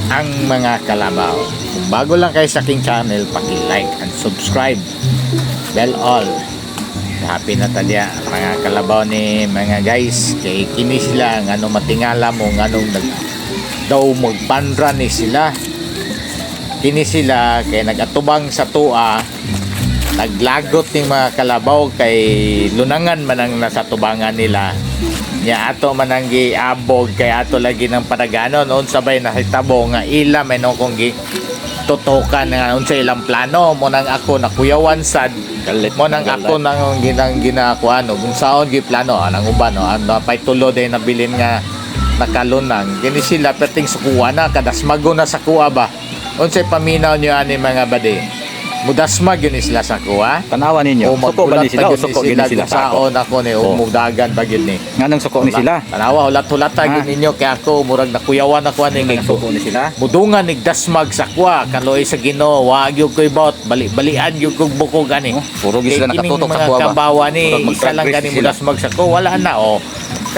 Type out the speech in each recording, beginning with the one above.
ang mga kalabaw. Kung bago lang kayo sa aking channel, paki-like and subscribe. Bell all. Happy na talya mga kalabaw ni mga guys. Kay kini sila ng ano matingala mo ng anong daw magpanra ni sila. Kini sila kay nagatubang sa tua. Naglagot ng mga kalabaw kay lunangan man ang nasa tubangan nila. Ya ato man ang giabog kay ato lagi ng padaganon on sabay nahitabo nga ila may no kong gi tutukan nga unsa ilang plano mo nang ako nakuyawan sad mo nang ako nang ginakuha no kung saon gi plano anang uban no ano pay tulo day nabilin nga nakalunang kini sila perting sukuha na kadasmago na sa kuha ba unsay paminaw niyo ani mga bade mudasmag yun sila sa kuha Tanawa ninyo. Suko ba ni sila o suko gini sila sa ako? Saon ako ni umudagan ba yun ni. Nganong suko ni sila? Tanawa hulat-hulat gid ninyo kay ako murag nakuyawan ako ani Nganong suko ni sila? mudungan nig dasmag sa kuha kaloy sa Ginoo wa gyud koy bot bali-balian gyud kog bukog ani. Puro gi sila nakatutok sa kuha ba? Kabawa ni isa lang gani mo dasmag sa kuha wala na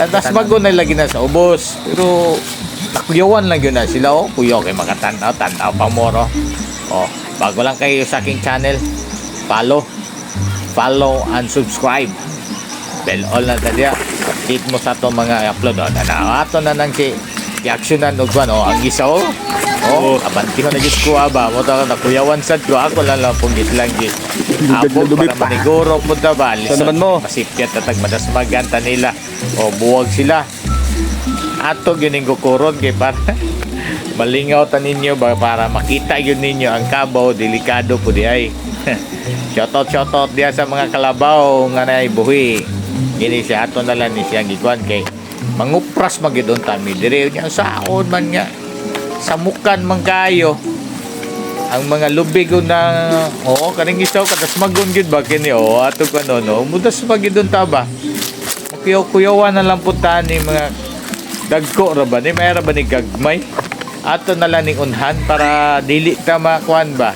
dasmag na lagi na sa ubos pero nakuyawan lang yun na sila kuyaw kay makatanaw tanaw pa mo bago lang kayo sa aking channel, follow and subscribe. Bell all na tadya. Update mo sa itong mga upload. Ato na nang i-actionan o ang isa abanti ko na gis ko ba mo to nakuyawan sad ko ako lang pong gitlang abo para maniguro po ba naman mo pasipyat tatag madasmaganta nila buwag sila ato gining kukurod kay para malingaw ta ninyo ba para makita yun ninyo ang kabaw delikado po di ay shoutout diya sa mga kalabaw nga na buhi gini siya ato na lang ni siya gikuan kay mangupras magidon tami dire niya saon man nga samukan man kayo ang mga lubig na kaning isaw katas magun gid ba kini ato kano mudas magidon ta ba kuyaw-kuyawan na lang punta ni mga dagko ra ba ni mayra ba ni gagmay ato na lang ning unhan para dili ta makuan ba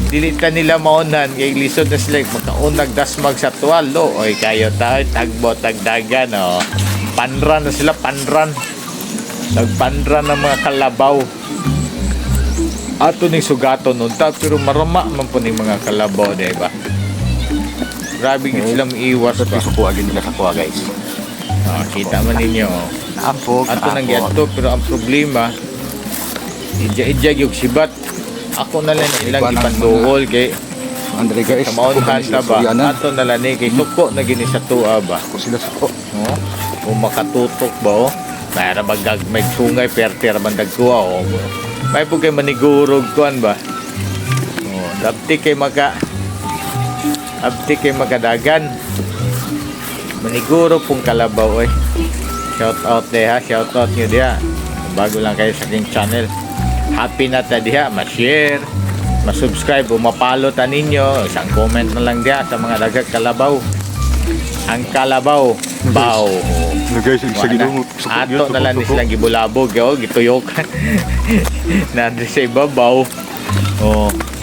dili ta nila maunhan kay lisod na sila magkaunag dasmag sa tuwalo oy kayo ta tagbo tagdagan panran na sila panran nagpanran ng mga kalabaw ato ning sugaton nun ta pero marama man po ning mga kalabaw di ba grabe gid sila iwas ba suko agin nila sa kuha guys kita man ninyo ato nang giadto pero ang problema ija yung sibat ako na lang ilang ipanduhol kay Andre guys sa maunhan ta ba ato na lang kay suko na gini sa tuwa ba ako sila suko kung makatutok ba mayra magagmay sungay perter man dagkuha may po kay manigurog kuan ba abti kay makadagan maniguro pong kalabaw shout out nyo diha bago lang kayo sa aking channel happy na ta diha ma-share ma-subscribe o mapalo ta ninyo isang comment na lang diha sa mga dagag kalabaw ang kalabaw baw guys ato na lang silang gibulabog gituyokan na sa ibabaw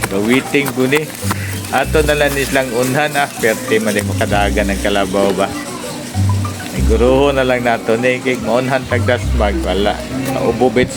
gawiting ko ni ato na lang silang unhan perte man makadagan ng kalabaw ba guruho na lang nato ni kay maunhan tagdasmag wala naubobit